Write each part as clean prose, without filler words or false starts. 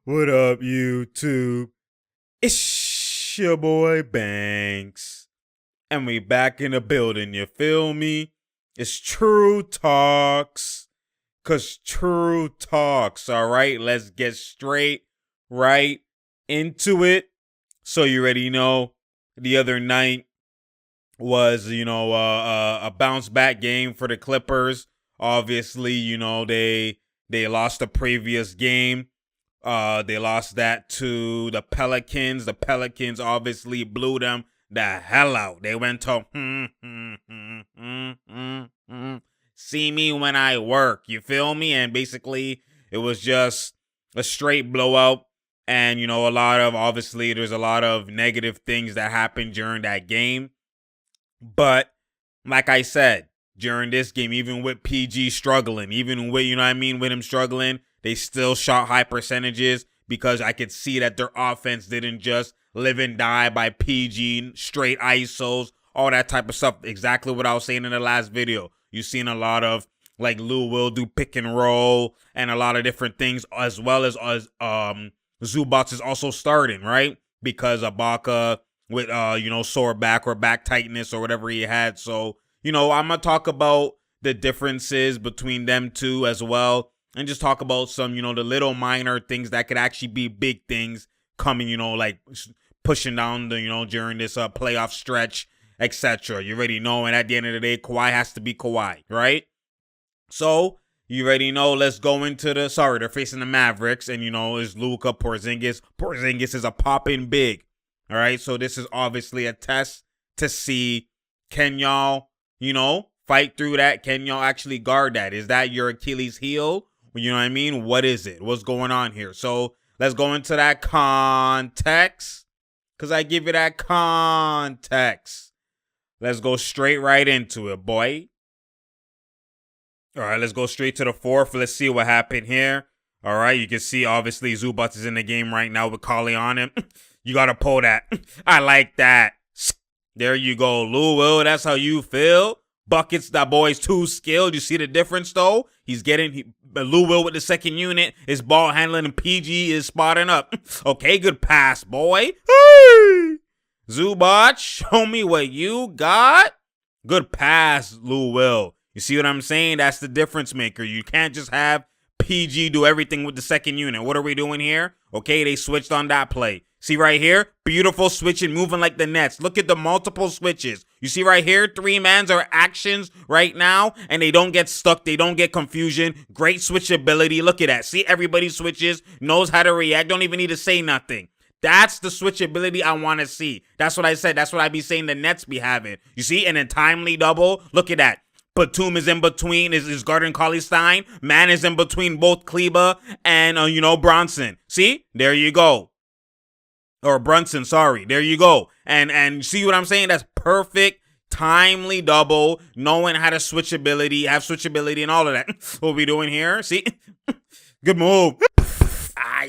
What up, YouTube? It's your boy Banks. And we back in the building, you feel me? It's True Talks. Cause True Talks, alright? Let's get straight right into it. So you already know, the other night was, a bounce back game for the Clippers. Obviously, they lost the previous game. They lost that to the Pelicans. The Pelicans obviously blew them the hell out. They went to see me when I work. You feel me? And basically, it was just a straight blowout. And, there's a lot of negative things that happened during that game. But, like I said, during this game, even with PG struggling, even with, with him struggling, they still shot high percentages because I could see that their offense didn't just live and die by PG, straight ISOs, all that type of stuff. Exactly what I was saying in the last video. You've seen a lot of, like, Lou will do pick and roll and a lot of different things, as well as Zubac is also starting, right? Because Ibaka with, sore back or back tightness or whatever he had. So, I'm going to talk about the differences between them two as well. And just talk about some, the little minor things that could actually be big things coming, like pushing down the, during this playoff stretch, etc. You already know. And at the end of the day, Kawhi has to be Kawhi, right? So, you already know. Let's go into they're facing the Mavericks. And, it's Luka, Porzingis. Porzingis is a popping big. All right. So, this is obviously a test to see, can y'all, fight through that? Can y'all actually guard that? Is that your Achilles heel? You know what I mean? What is it? What's going on here? So let's go into that context. Because I give you that context. Let's go straight right into it, boy. All right, let's go straight to the fourth. Let's see what happened here. All right, you can see, obviously, Zubac is in the game right now with Kawhi on him. You got to pull that. I like that. There you go, Lou Will. That's how you feel. Buckets, that boy's too skilled. You see the difference, though? He's getting Lou Will with the second unit. His ball handling, and PG is spotting up. Okay, good pass, boy. Hey! Zubac, show me what you got. Good pass, Lou Will. You see what I'm saying? That's the difference maker. You can't just have PG do everything with the second unit. What are we doing here? Okay, they switched on that play. See right here? Beautiful switching, moving like the Nets. Look at the multiple switches. You see right here? 3-mans are actions right now, and they don't get stuck. They don't get confusion. Great switchability. Look at that. See, everybody switches, knows how to react. Don't even need to say nothing. That's the switchability I want to see. That's what I said. That's what I be saying the Nets be having. You see? And then timely double. Look at that. Batum is in between, is guarding Cauley-Stein. Man is in between both Kleba and, Bronson. See? There you go. Or Brunson, sorry. There you go. And see what I'm saying? That's perfect, timely double, knowing how to have switchability and all of that. What we doing here? See? Good move.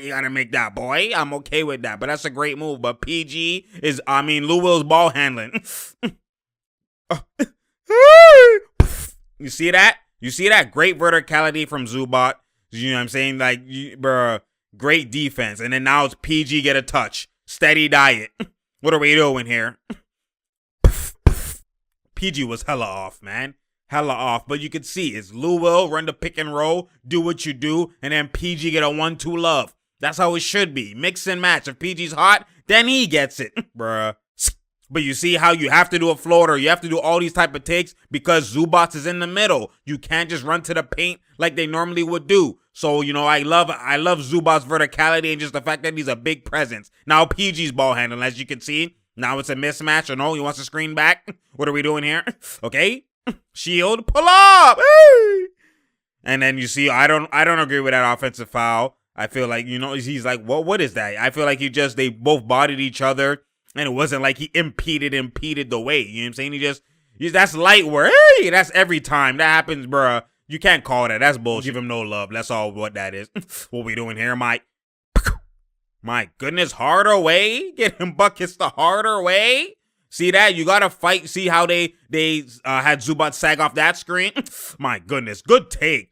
You gotta make that, boy. I'm okay with that, but that's a great move. But PG is, Lou Will's ball handling. You see that? You see that? Great verticality from Zubac. You know what I'm saying? Like, great defense. And then now it's PG get a touch. Steady diet. What are we doing here? PG was hella off, man. Hella off. But you can see it's Lou Will run the pick and roll, do what you do, and then PG get a 1-2 love. That's how it should be. Mix and match. If PG's hot, then he gets it. Bruh. But you see how you have to do a floater. You have to do all these type of takes because Zubac is in the middle. You can't just run to the paint like they normally would do. So, I love Zubac's verticality and just the fact that he's a big presence. Now PG's ball handling, as you can see. Now it's a mismatch. Or no, he wants to screen back. What are we doing here? Okay. Shield. Pull up. Hey! And then you see, I don't agree with that offensive foul. I feel like, he's like, what is that? I feel like they both bodied each other. And it wasn't like he impeded the weight. You know what I'm saying? That's light work. Hey, that's every time. That happens, bruh. You can't call that. That's bullshit. Give him no love. That's all what that is. What we doing here, Mike? My goodness, harder way? Get him buckets the harder way? See that? You gotta fight. See how they had Zubac sag off that screen? My goodness, good take.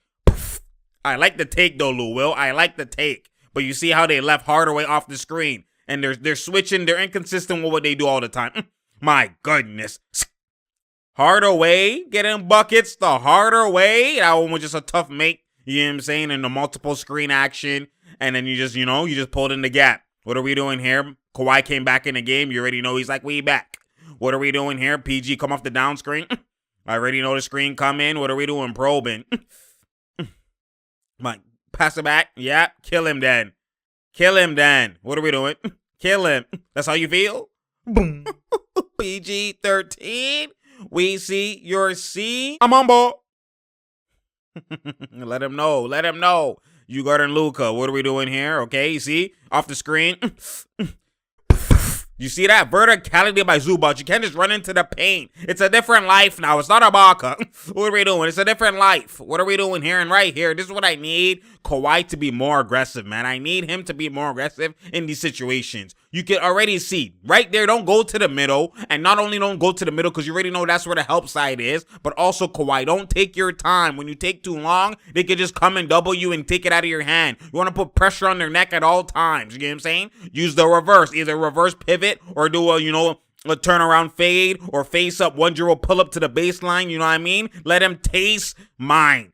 I like the take though, Lou Will. I like the take. But you see how they left Hardaway off the screen. And they're switching. They're inconsistent with what they do all the time. My goodness. Hardaway getting buckets the harder way. That one was just a tough make. You know what I'm saying? And the multiple screen action. And then you just pulled in the gap. What are we doing here? Kawhi came back in the game. You already know he's like, we back. What are we doing here? PG come off the down screen. I already know the screen come in. What are we doing? Probing. Pass it back. Yeah. Kill him then. Kill him then. What are we doing? Kill him. That's how you feel? Boom. PG 13. We see your C. I'm on board. Let him know. Let him know. You guarding Luka. What are we doing here? Okay, you see? Off the screen. You see that? Verticality by Zubac. You can't just run into the paint. It's a different life now. It's not Ibaka. What are we doing? It's a different life. What are we doing here and right here? This is what I need. Kawhi to be more aggressive, man. I need him to be more aggressive in these situations. You can already see right there. Don't go to the middle. And not only don't go to the middle because you already know that's where the help side is. But also, Kawhi, don't take your time. When you take too long, they can just come and double you and take it out of your hand. You want to put pressure on their neck at all times. You get what I'm saying? Use the reverse. Either reverse pivot or do a turnaround fade or face up 1-0 pull up to the baseline. You know what I mean? Let him taste mine.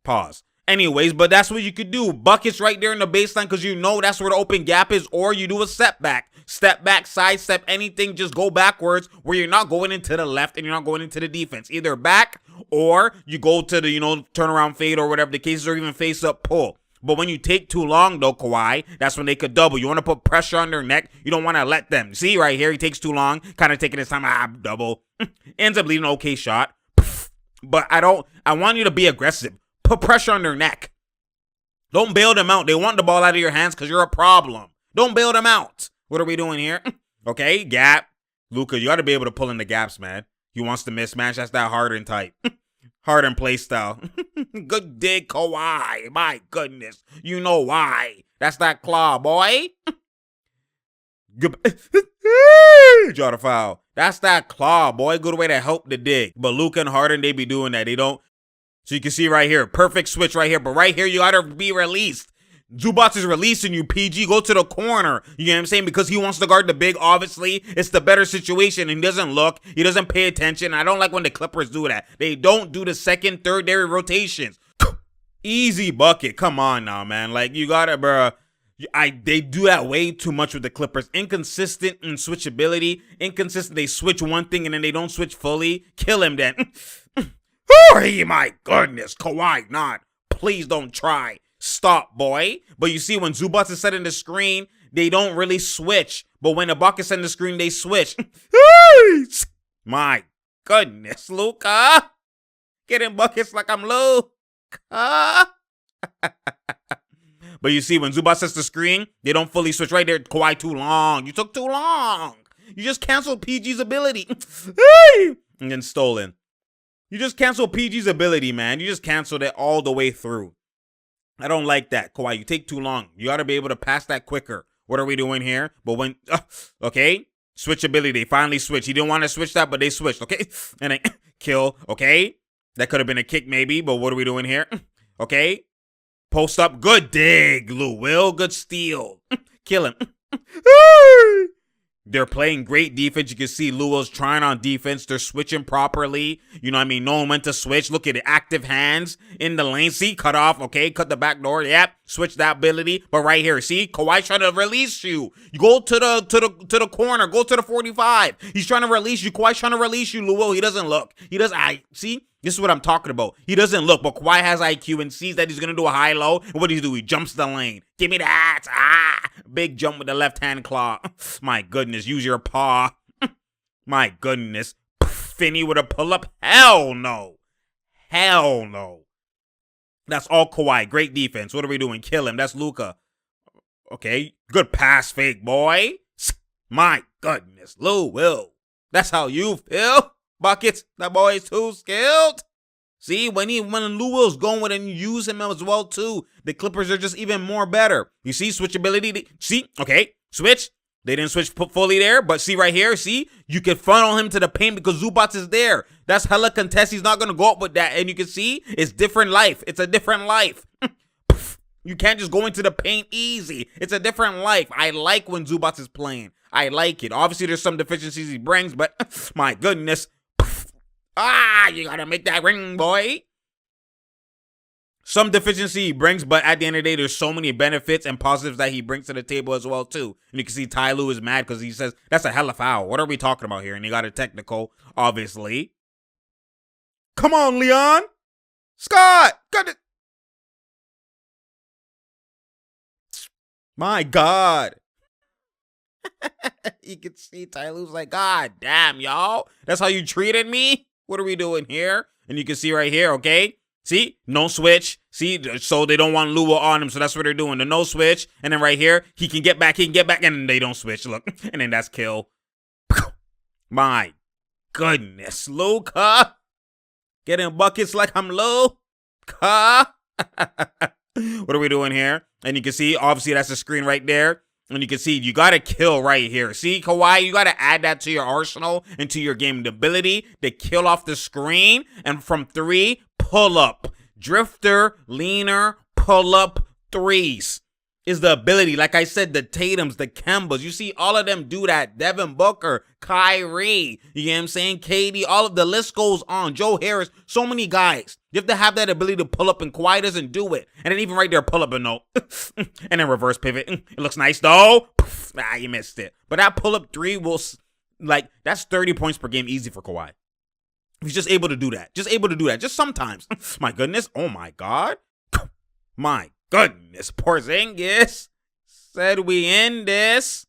Pause. Anyways, but that's what you could do. Buckets right there in the baseline because you know that's where the open gap is, or you do a step back. Step back, sidestep, anything, just go backwards where you're not going into the left and you're not going into the defense. Either back or you go to the, turnaround fade or whatever the case is, or even face up pull. But when you take too long, though, Kawhi, that's when they could double. You want to put pressure on their neck. You don't want to let them. See right here, he takes too long, kind of taking his time. Double. Ends up leading an okay shot. But I want you to be aggressive. Put pressure on their neck. Don't bail them out. They want the ball out of your hands because you're a problem. Don't bail them out. What are we doing here? Okay, gap. Luka, you got to be able to pull in the gaps, man. He wants to mismatch. That's that Harden type. Harden play style. Good dig, Kawhi. My goodness. You know why. That's that claw, boy. Draw the foul. That's that claw, boy. Good way to help the dig. But Luka and Harden, they be doing that. They don't. So you can see right here. Perfect switch right here. But right here, you got to be released. Zubac is releasing you, PG. Go to the corner. You know what I'm saying? Because he wants to guard the big, obviously. It's the better situation. And he doesn't look. He doesn't pay attention. I don't like when the Clippers do that. They don't do the second, third area rotations. Easy bucket. Come on now, man. Like, you got it, bro. They do that way too much with the Clippers. Inconsistent in switchability. Inconsistent. They switch one thing and then they don't switch fully. Kill him then. Oh, my goodness. Kawhi, not. Please don't try. Stop, boy. But you see, when Zubac is setting the screen, they don't really switch. But when Ibaka is setting the screen, they switch. My goodness, Luka. Getting buckets like I'm Luka. But you see, when Zubac sets the screen, they don't fully switch. Right there, Kawhi too long. You took too long. You just canceled PG's ability. And then stolen. You just canceled PG's ability, man. You just canceled it all the way through. I don't like that, Kawhi. You take too long. You got to be able to pass that quicker. What are we doing here? But when, okay, switchability. They finally switched. He didn't want to switch that, but they switched, okay? And then kill, okay? That could have been a kick maybe, but what are we doing here? Okay, post up. Good dig, Lou Will. Good steal. Kill him. They're playing great defense. You can see Louisville's trying on defense. They're switching properly. You know what I mean? Knowing when to switch. Look at it. Active hands in the lane. See? Cut off. Okay. Cut the back door. Yep. Switch that ability. But right here. See? Kawhi trying to release you. You go to the corner. Go to the 45. He's trying to release you. Kawhi's trying to release you, Louisville. He doesn't look. He doesn't. See? This is what I'm talking about. He doesn't look, but Kawhi has IQ and sees that he's going to do a high-low. And what does he do? He jumps the lane. Give me that. Big jump with the left-hand claw. My goodness. Use your paw. My goodness. Finney with a pull-up. Hell no. Hell no. That's all Kawhi. Great defense. What are we doing? Kill him. That's Luka. Okay. Good pass fake, boy. My goodness. Lou Will. That's how you feel? Buckets, that boy is too skilled. See, when Lou Will's going with it and you use him as well too, the Clippers are just even more better. You see switchability? See, okay, switch. They didn't switch fully there, but see right here, see? You can funnel him to the paint because Zubac is there. That's hella contest. He's not going to go up with that. And you can see, it's different life. It's a different life. You can't just go into the paint easy. It's a different life. I like when Zubac is playing. I like it. Obviously, there's some deficiencies he brings, but my goodness. You gotta make that ring, boy. Some deficiency he brings, but at the end of the day, there's so many benefits and positives that he brings to the table as well, too. And you can see Ty Lue is mad because he says, that's a hella foul. What are we talking about here? And he got a technical, obviously. Come on, Leon. Scott. Got it. My God. You can see Ty Lue's like, God damn, y'all. That's how you treated me? What are we doing here? And you can see right here, okay? See? No switch. See? So they don't want Lua on him, so that's what they're doing. The no switch. And then right here, he can get back, and they don't switch. Look. And then that's kill. My goodness. Luka. Getting buckets like I'm Luka. What are we doing here? And you can see, obviously, that's the screen right there. And you can see, you got to kill right here. See, Kawhi, you got to add that to your arsenal and to your game. The ability to kill off the screen. And from 3, pull up. Drifter, leaner, pull up threes is the ability. Like I said, the Tatums, the Kembas. You see all of them do that. Devin Booker, Kyrie, you know what I'm saying? KD, all of the list goes on. Joe Harris, so many guys. You have to have that ability to pull up, and Kawhi doesn't do it. And then even right there, pull up and no. And then reverse pivot. It looks nice though. You missed it. But that pull up 3 will, that's 30 points per game easy for Kawhi. He's just able to do that. Just sometimes. My goodness. Oh my God. My goodness. Porzingis said we end this.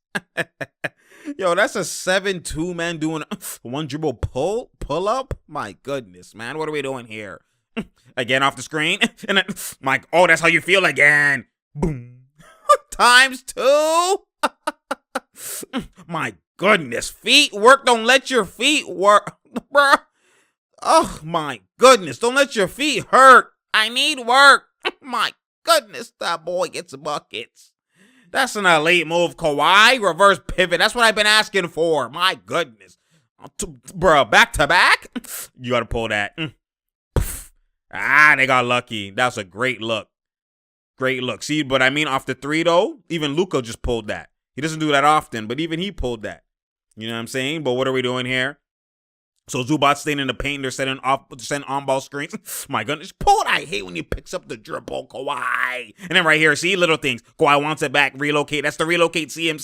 Yo, that's a 7-2 man doing one dribble pull up. My goodness, man. What are we doing here? Again off the screen. And then, that's how you feel again. Boom. Times 2. My goodness. Feet work. Don't let your feet work. Bruh. Oh my goodness. Don't let your feet hurt. I need work. My goodness. That boy gets buckets. That's an elite move, Kawhi. Reverse pivot. That's what I've been asking for. My goodness. Bro, back to back? You got to pull that. They got lucky. That's a great look. Great look. See, but I mean, off the 3, though, even Luka just pulled that. He doesn't do that often, but even he pulled that. You know what I'm saying? But what are we doing here? So Zubac staying in the paint. They're setting on-ball screens. My goodness. Pull it. I hate when he picks up the dribble, Kawhi. And then right here, see, little things. Kawhi wants it back. Relocate. That's the relocate. See him.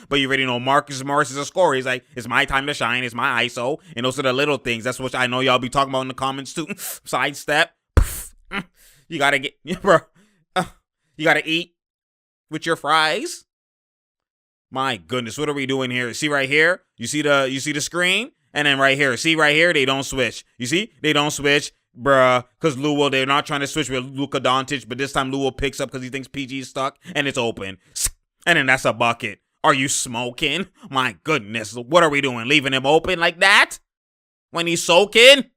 But you already know Marcus Morris is a scorer. He's like, it's my time to shine. It's my ISO. And those are the little things. That's what I know y'all be talking about in the comments too. Sidestep. You got to get, bro. You got to eat with your fries. My goodness. What are we doing here? See right here? You see the screen? And then right here, see right here, they don't switch. You see? They don't switch, bruh. Because Lua, they're not trying to switch with Luka Doncic, but this time Lua picks up because he thinks PG is stuck, and it's open. And then that's a bucket. Are you smoking? My goodness. What are we doing? Leaving him open like that? When he's soaking?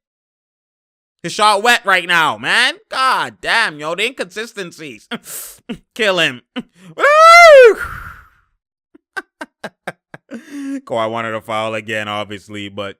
His shot wet right now, man. God damn, yo. The inconsistencies. Kill him. Kawhi wanted a foul again, obviously, but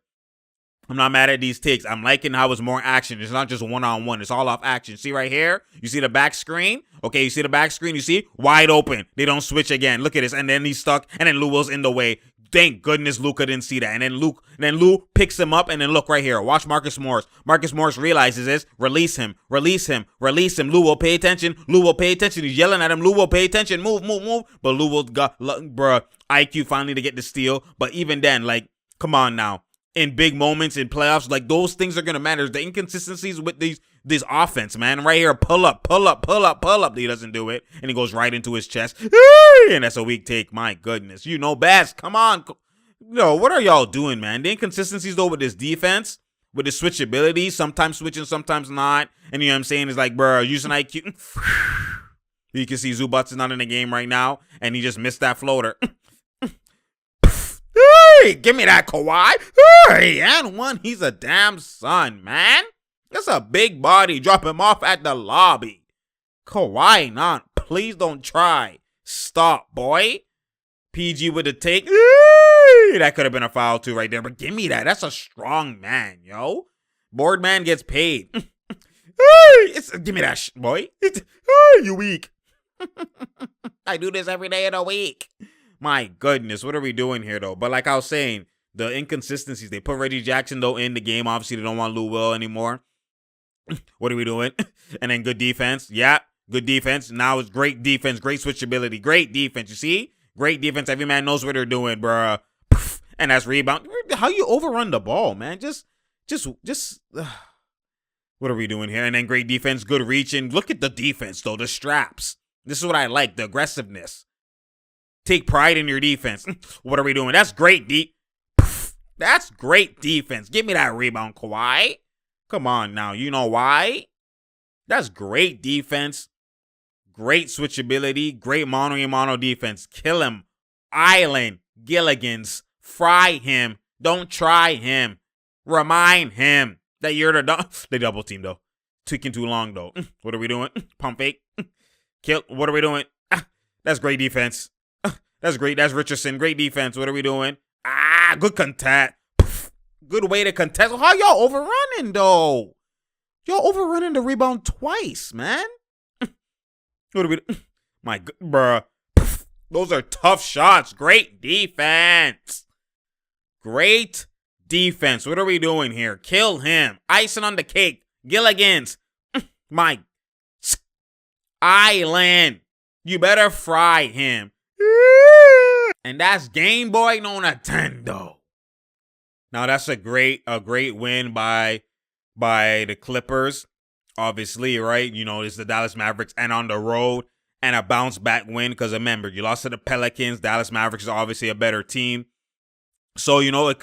I'm not mad at these takes. I'm liking how it's more action. It's not just one-on-one. It's all off action. See right here? You see the back screen? Okay, you see the back screen? You see? Wide open. They don't switch again. Look at this. And then he's stuck. And then Lua's in the way. Thank goodness Luka didn't see that. And then Lou picks him up. And then look right here. Watch Marcus Morris. Marcus Morris realizes this. Release him. Lou will pay attention. He's yelling at him. Lou will pay attention. Move. But Lou will got, bruh, IQ finally to get the steal. But even then, come on now. In big moments in playoffs, those things are gonna matter. The inconsistencies with this offense, man. Right here, pull up. He doesn't do it, and he goes right into his chest, and that's a weak take. My goodness, you know best. Come on, what are y'all doing, man? The inconsistencies though with this defense, with the switchability, sometimes switching, sometimes not, and you know what I'm saying is bro, using IQ. You can see Zubac is not in the game right now, and he just missed that floater. Hey, give me that, Kawhi. Hey, and one. He's a damn son, man. That's a big body. Drop him off at the lobby. Kawhi, not. Please don't try. Stop, boy. PG with the take. That could have been a foul too right there, but give me that. That's a strong man, yo. Board man gets paid. Give me that, boy. You weak. I do this every day of the week. My goodness, what are we doing here, though? But like I was saying, the inconsistencies. They put Reggie Jackson, though, in the game. Obviously, they don't want Lou Will anymore. What are we doing? And then good defense. Yeah, good defense. Now it's great defense, great switchability, great defense. You see? Great defense. Every man knows what they're doing, bruh. And that's rebound. How you overrun the ball, man? Just. What are we doing here? And then great defense, good reaching. Look at the defense, though. The straps. This is what I like. The aggressiveness. Take pride in your defense. What are we doing? That's great That's great defense. Give me that rebound, Kawhi. Come on now. You know why? That's great defense. Great switchability. Great mono defense. Kill him. Island. Gilligan's. Fry him. Don't try him. Remind him that you're they double team, though. Taking too long, though. What are we doing? Pump fake. Kill. What are we doing? That's great defense. That's great. That's Richardson. Great defense. What are we doing? Good contest. Good way to contest. How y'all overrunning, though? Y'all overrunning the rebound twice, man. What are we doing? My God, bruh. Those are tough shots. Great defense. Great defense. What are we doing here? Kill him. Icing on the cake. Gilligan's. My Island. You better fry him. And that's Game Boy no Nintendo. Now that's a great win by the Clippers. Obviously, right? You know, it's the Dallas Mavericks and on the road, and a bounce back win because remember, you lost to the Pelicans. Dallas Mavericks is obviously a better team. So, you know, it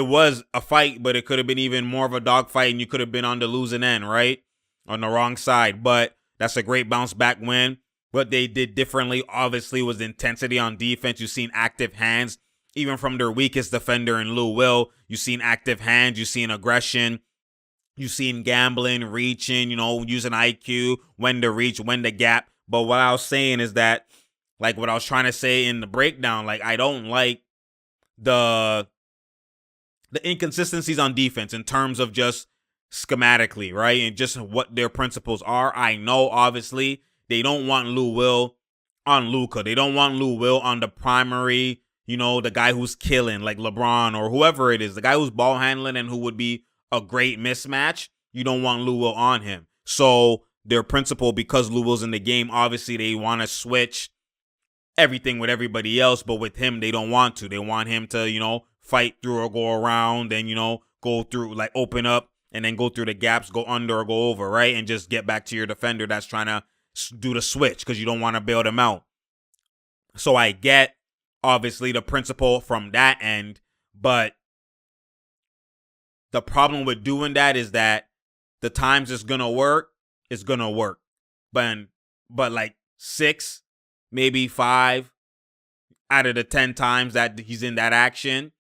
was a fight, but it could have been even more of a dogfight, and you could have been on the losing end, right? On the wrong side. But that's a great bounce back win. What they did differently, obviously, was the intensity on defense. You've seen active hands, even from their weakest defender in Lou Will. You've seen active hands. You've seen aggression. You've seen gambling, reaching, you know, using IQ, when to reach, when to gap. But what I was saying is that, like what I was trying to say in the breakdown, like I don't like the inconsistencies on defense in terms of just schematically, right? And just what their principles are. I know, obviously, they don't want Lou Will on Luka. They don't want Lou Will on the primary, you know, the guy who's killing, like LeBron or whoever it is, the guy who's ball handling and who would be a great mismatch. You don't want Lou Will on him. So their principle, because Lou Will's in the game, obviously they want to switch everything with everybody else, but with him, they don't want to. They want him to, you know, fight through or go around and, you know, go through, like open up and then go through the gaps, go under or go over, right? And just get back to your defender that's trying to do the switch because you don't want to bail them out. So I get, obviously, the principle from that end, but the problem with doing that is that the times it's going to work. But like 6, maybe 5 out of the 10 times that he's in that action,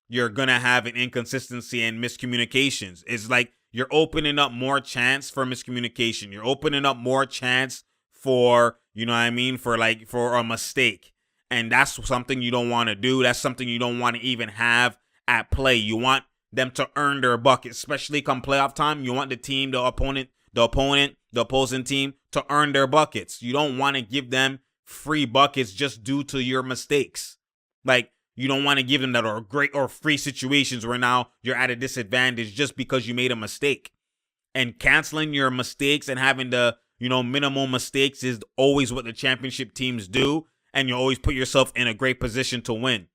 you're going to have an inconsistency and miscommunications. It's like you're opening up more chance for miscommunication. You're opening up more chance for, you know what I mean, for a mistake. And that's something you don't want to do. That's something you don't want to even have at play. You want them to earn their bucket, especially come playoff time. You want the opposing team to earn their buckets. You don't want to give them free buckets just due to your mistakes. Like, you don't want to give them that or great or free situations where now you're at a disadvantage just because you made a mistake. And canceling your mistakes and having the, you know, minimal mistakes is always what the championship teams do. And you always put yourself in a great position to win.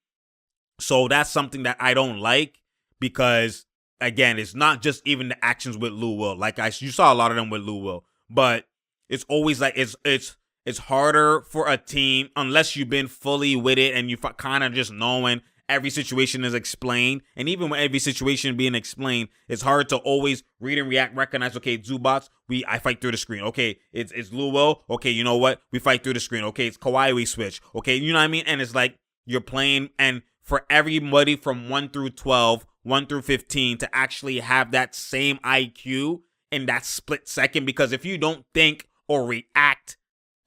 So that's something that I don't like because, again, it's not just even the actions with Lou Will. Like you saw a lot of them with Lou Will. But it's always like it's harder for a team unless you've been fully with it and you kind of just knowing every situation is explained. And even with every situation being explained, it's hard to always read and react, recognize, okay, Zubac, I fight through the screen. Okay, it's Lou Will. Okay, you know what? We fight through the screen. Okay, it's Kawhi, we switch. Okay, you know what I mean? And it's like you're playing, and for everybody from 1 through 12, 1 through 15 to actually have that same IQ in that split second, because if you don't think or react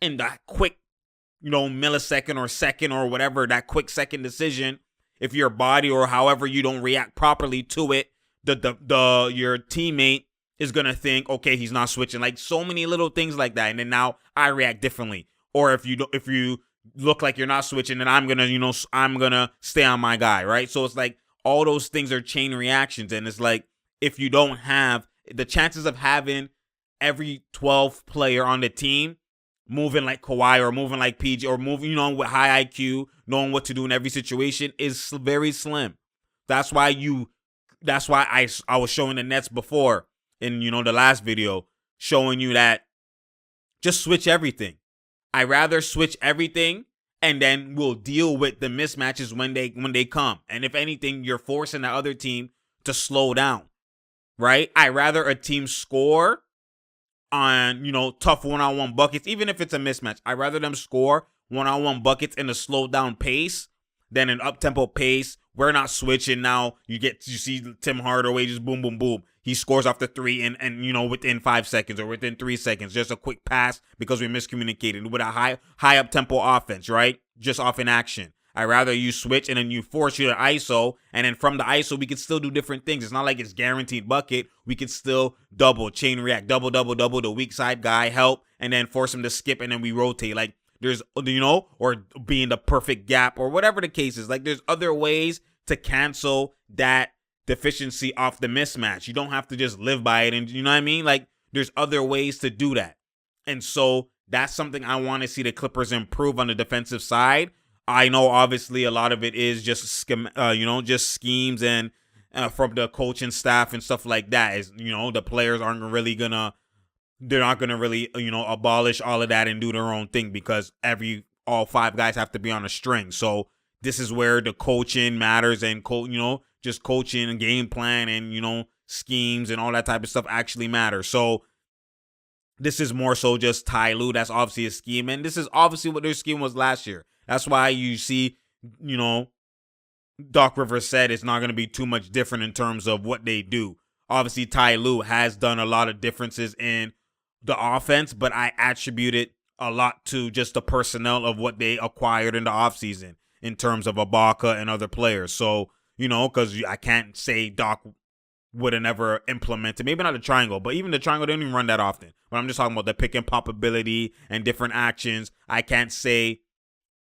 in that quick, you know, millisecond or second or whatever, that quick second decision, if your body or however you don't react properly to it, your teammate is going to think, okay, he's not switching. Like so many little things like that. And then now I react differently. Or if you look like you're not switching, then I'm going to, I'm going to stay on my guy, right? So it's like all those things are chain reactions. And it's like if you don't have the chances of having every 12th player on the team moving like Kawhi or moving like PG or moving, with high IQ, knowing what to do in every situation is very slim. That's why I was showing the Nets before in, the last video, showing you that just switch everything. I rather switch everything and then we'll deal with the mismatches when they come. And if anything, you're forcing the other team to slow down, right? I rather a team score on, tough one-on-one buckets, even if it's a mismatch. I rather them score one-on-one buckets in a slowed down pace than an up-tempo pace. We're not switching now. You see Tim Hardaway just boom, boom, boom. He scores off the three and within 5 seconds or within 3 seconds. Just a quick pass because we miscommunicated with a high up-tempo offense, right? Just off in action. I rather you switch and then you force you to ISO, and then from the ISO we can still do different things. It's not like it's guaranteed bucket. We can still double, chain react, double, the weak side guy, help, and then force him to skip, and then we rotate. Like there's, or being the perfect gap or whatever the case is. Like there's other ways to cancel that deficiency off the mismatch. You don't have to just live by it, and you know what I mean? Like there's other ways to do that. And so that's something I want to see the Clippers improve on the defensive side. I know obviously a lot of it is just schemes and from the coaching staff and stuff like that. Is the players they're not gonna really abolish all of that and do their own thing because all 5 guys have to be on a string. So this is where the coaching matters and just coaching and game plan and schemes and all that type of stuff actually matters. So this is more so just Ty Lue. That's obviously a scheme, and this is obviously what their scheme was last year. That's why you see, Doc Rivers said it's not going to be too much different in terms of what they do. Obviously, Ty Lue has done a lot of differences in the offense, but I attribute it a lot to just the personnel of what they acquired in the offseason in terms of Ibaka and other players. So, because I can't say Doc would have never implemented, maybe not the triangle, but even the triangle didn't even run that often. But I'm just talking about the pick and pop ability and different actions. I can't say,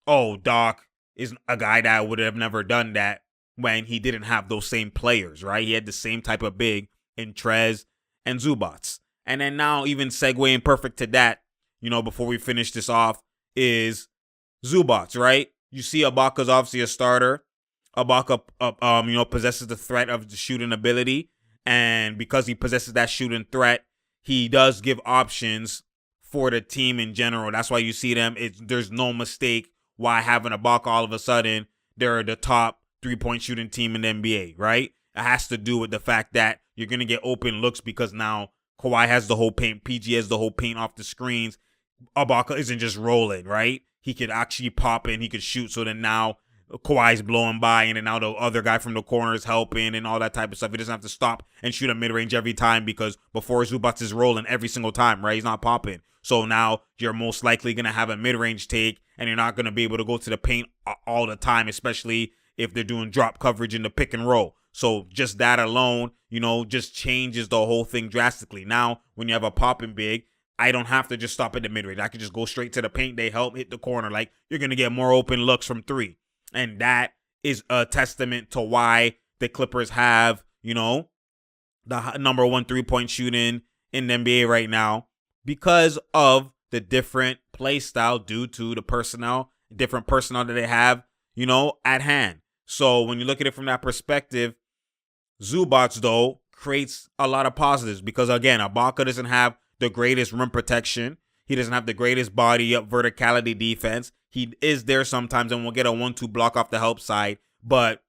oh, Doc is a guy that would have never done that when he didn't have those same players, right? He had the same type of big in Trez and Zubac. And then now even segueing perfect to that, before we finish this off, is Zubac, right? You see Ibaka's obviously a starter. Ibaka, possesses the threat of the shooting ability. And because he possesses that shooting threat, he does give options for the team in general. That's why you see them. There's no mistake why having Ibaka all of a sudden, they're the top 3-point shooting team in the NBA, right? It has to do with the fact that you're going to get open looks because now Kawhi has the whole paint, PG has the whole paint off the screens. Ibaka isn't just rolling, right? He could actually pop in, he could shoot, so then now Kawhi's blowing by, and then now the other guy from the corner is helping and all that type of stuff. He doesn't have to stop and shoot a mid-range every time because before Zubac is rolling every single time, right? He's not popping. So now you're most likely going to have a mid-range take, and you're not going to be able to go to the paint all the time, especially if they're doing drop coverage in the pick and roll. So just that alone, just changes the whole thing drastically. Now, when you have a popping big, I don't have to just stop at the mid-range. I can just go straight to the paint. They help hit the corner. Like, you're going to get more open looks from 3. And that is a testament to why the Clippers have, the number 1 3-point shooting in the NBA right now, because of the different play style due to the different personnel that they have, at hand. So when you look at it from that perspective, Zubac, though, creates a lot of positives because, again, Ibaka doesn't have the greatest rim protection. He doesn't have the greatest body up verticality defense. He is there sometimes and will get a 1-2 block off the help side. But,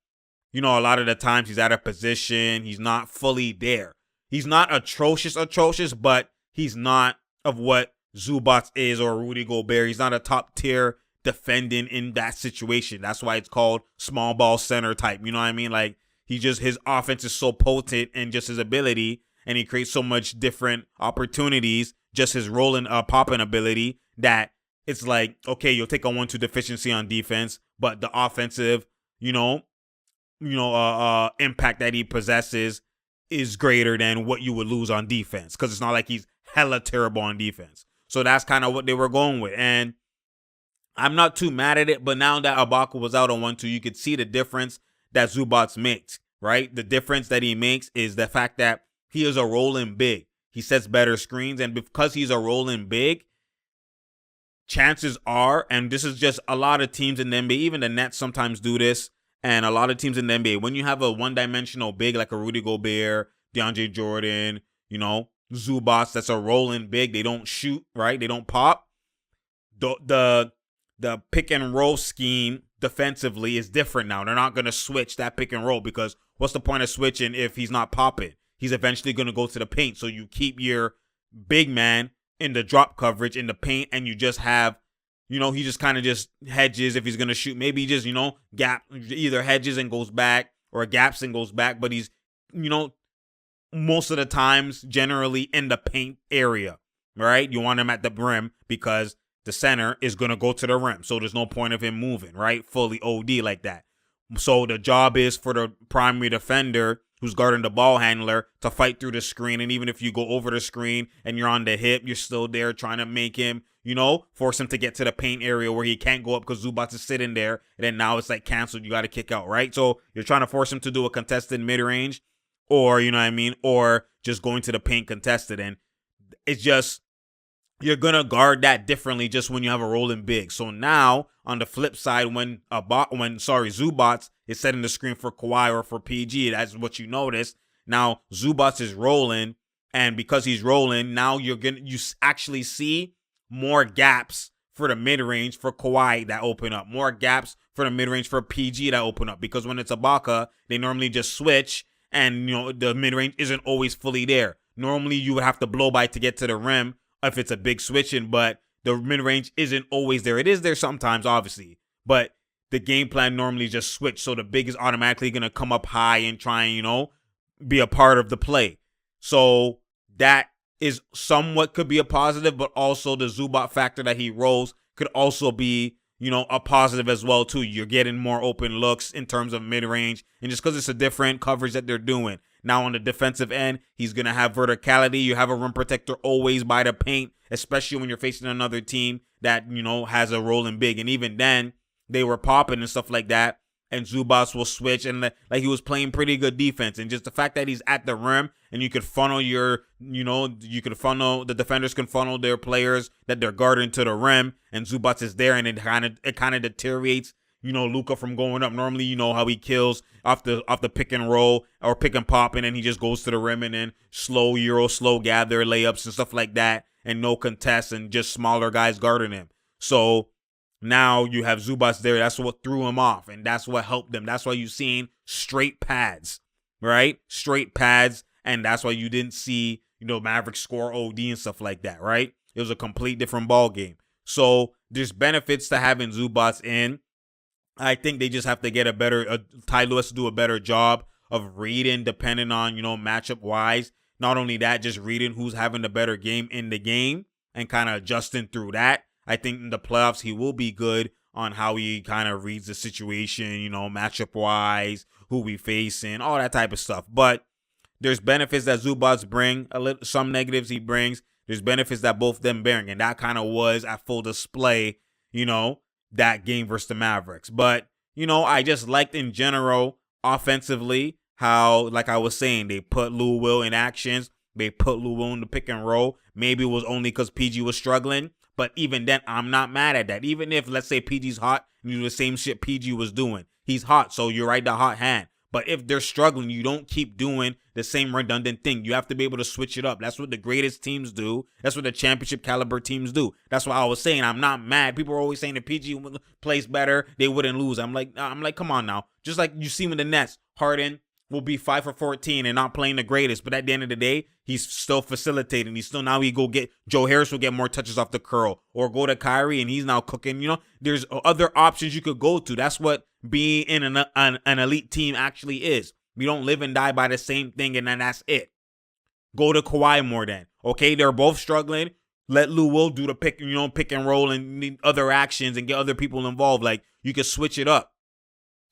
a lot of the times he's out of position. He's not fully there. He's not atrocious, but he's not of what Zubac is or Rudy Gobert. He's not a top tier defending in that situation. That's why it's called small ball center type. You know what I mean? Like, his offense is so potent and just his ability, and he creates so much different opportunities, just his rolling, popping ability, that it's like, okay, you'll take a 1-2 deficiency on defense, but the offensive, impact that he possesses is greater than what you would lose on defense, because it's not like he's hella terrible on defense. So that's kind of what they were going with. And I'm not too mad at it, but now that Ibaka was out on 1-2, you could see the difference that Zubac makes, right? The difference that he makes is the fact that he is a rolling big. He sets better screens, and because he's a rolling big, chances are, and this is just a lot of teams in the NBA, even the Nets sometimes do this, and a lot of teams in the NBA, when you have a one-dimensional big like a Rudy Gobert, DeAndre Jordan, Zubac, that's a rolling big, they don't shoot, right? They don't pop. The pick and roll scheme defensively is different now. They're not going to switch that pick and roll, because what's the point of switching if he's not popping? He's eventually going to go to the paint. So you keep your big man in the drop coverage in the paint, and you just have, he just kind of just hedges if he's going to shoot. Maybe he just, gap, either hedges and goes back or gaps and goes back. But he's, most of the times generally in the paint area, right? You want him at the rim because the center is going to go to the rim. So there's no point of him moving, right? Fully OD like that. So the job is for the primary defender who's guarding the ball handler to fight through the screen. And even if you go over the screen and you're on the hip, you're still there trying to make him, force him to get to the paint area where he can't go up because Zubac is sitting there. And then now it's like canceled. You got to kick out, right? So you're trying to force him to do a contested mid-range, or, or just going to the paint contested. And it's just, you're going to guard that differently just when you have a rolling big. So now, on the flip side, when Zubac is setting the screen for Kawhi or for PG, that's what you notice. Now, Zubac is rolling, and because he's rolling, now you actually see more gaps for the mid-range for Kawhi that open up. More gaps for the mid-range for PG that open up. Because when it's Ibaka, they normally just switch, and, the mid-range isn't always fully there. Normally, you would have to blow by to get to the rim if it's a big switching, but the mid-range isn't always there. It is there sometimes, obviously, but the game plan normally just switch, so the big is automatically going to come up high and try and, be a part of the play. So that is somewhat could be a positive, but also the Zubac factor that he rolls could also be, a positive as well, too. You're getting more open looks in terms of mid-range, and just because it's a different coverage that they're doing. Now on the defensive end, he's going to have verticality. You have a rim protector always by the paint, especially when you're facing another team that, has a rolling big. And even then, they were popping and stuff like that. And Zubac will switch, and like he was playing pretty good defense. And just the fact that he's at the rim and you could funnel the defenders can funnel their players that they're guarding to the rim, and Zubac is there, and it kind of deteriorates Luka from going up. Normally, how he kills off the pick and roll or pick and pop, and then he just goes to the rim and then slow gather layups and stuff like that, and no contest, and just smaller guys guarding him. So now you have Zubac there. That's what threw him off, and that's what helped them. That's why you've seen straight pads, right? Straight pads, and that's why you didn't see Mavericks score OD and stuff like that, right? It was a complete different ball game. So there's benefits to having Zubac in. I think they just have to get Ty Lue has to do a better job of reading, depending on, matchup wise. Not only that, just reading who's having the better game in the game and kind of adjusting through that. I think in the playoffs, he will be good on how he kind of reads the situation, matchup wise, who we facing, all that type of stuff. But there's benefits that Zubac bring, some negatives he brings. There's benefits that both them bearing, and that kind of was at full display, that game versus the Mavericks. But, I just liked in general, offensively, how, like I was saying, they put Lou Will in actions. They put Lou Will in the pick and roll. Maybe it was only because PG was struggling. But even then, I'm not mad at that. Even if, let's say, PG's hot and you do the same shit PG was doing. He's hot, so you're right, the hot hand. But if they're struggling, you don't keep doing the same redundant thing. You have to be able to switch it up. That's what the greatest teams do. That's what the championship caliber teams do. That's why I was saying I'm not mad. People are always saying if PG plays better, they wouldn't lose. I'm like, come on now. Just like you see with the Nets, Harden will be 5 for 14 and not playing the greatest. But at the end of the day, he's still facilitating. He go get Joe Harris will get more touches off the curl, or go to Kyrie and he's now cooking. There's other options you could go to. That's what being in an elite team actually is. We don't live and die by the same thing, and then that's it. Go to Kawhi more then. Okay, they're both struggling. Let Lou Will do the pick and roll and other actions and get other people involved. Like, you can switch it up.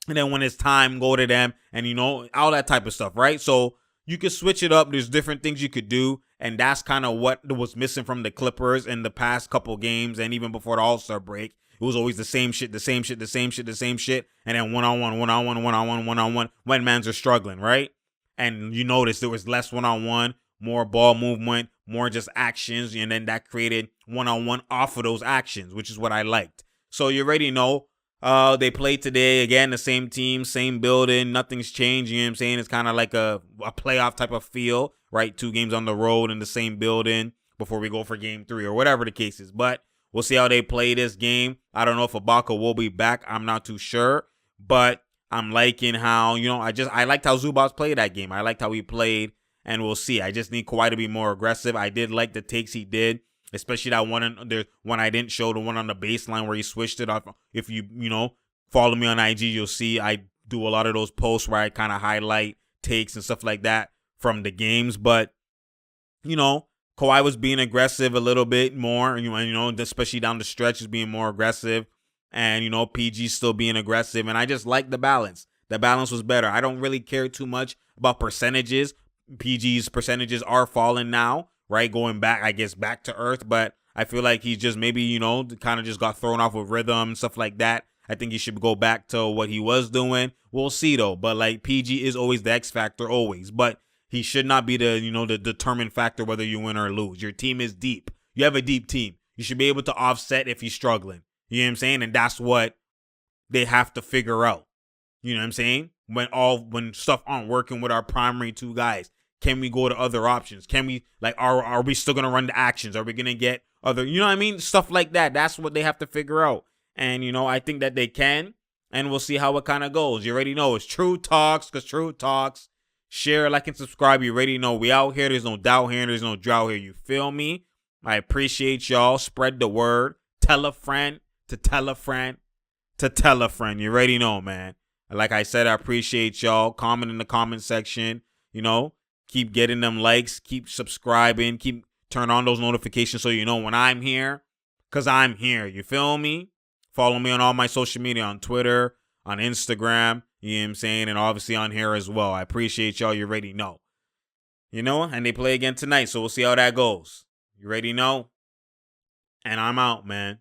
And then when it's time, go to them and, all that type of stuff, right? So you could switch it up. There's different things you could do, and that's kind of what was missing from the Clippers in the past couple games, and even before the All-Star break. It was always the same shit, the same shit, the same shit, the same shit, and then one-on-one, one-on-one, one-on-one, one-on-one when mans are struggling, right? And you notice there was less one-on-one, more ball movement, more just actions, and then that created one-on-one off of those actions, which is what I liked. So you already know they played today. Again, the same team, same building. Nothing's changed. You know what I'm saying? It's kind of like a playoff type of feel, right? 2 games on the road in the same building before we go for game 3 or whatever the case is. But we'll see how they play this game. I don't know if Ibaka will be back. I'm not too sure. But I'm liking how, I liked how Zubac played that game. I liked how he played, and we'll see. I just need Kawhi to be more aggressive. I did like the takes he did. Especially that one I didn't show, the one on the baseline where he switched it off. If you follow me on IG, you'll see I do a lot of those posts where I kind of highlight takes and stuff like that from the games. But Kawhi was being aggressive a little bit more, especially down the stretch, is being more aggressive, and PG's still being aggressive, and I just like the balance. The balance was better. I don't really care too much about percentages. PG's percentages are falling now. Right, going back, I guess, back to earth, but I feel like he's just maybe, kind of just got thrown off with rhythm and stuff like that. I think he should go back to what he was doing. We'll see, though. But, like, PG is always the X factor, always. But he should not be the, the determined factor whether you win or lose. Your team is deep. You have a deep team. You should be able to offset if he's struggling. You know what I'm saying? And that's what they have to figure out. You know what I'm saying? When stuff aren't working with our primary 2 guys. Can we go to other options? Can we, are we still going to run the actions? Are we going to get other, you know what I mean? Stuff like that. That's what they have to figure out. And, I think that they can. And we'll see how it kind of goes. You already know it's True Talks, because True Talks. Share, like, and subscribe. You already know we out here. There's no doubt here. There's no drought here. You feel me? I appreciate y'all. Spread the word. Tell a friend to tell a friend to tell a friend. You already know, man. Like I said, I appreciate y'all. Comment in the comment section. Keep getting them likes, keep subscribing, turn on those notifications so you know when I'm here, because I'm here. You feel me? Follow me on all my social media, on Twitter, on Instagram, you know what I'm saying, and obviously on here as well. I appreciate y'all. You already know. And they play again tonight, so we'll see how that goes. You already know? And I'm out, man.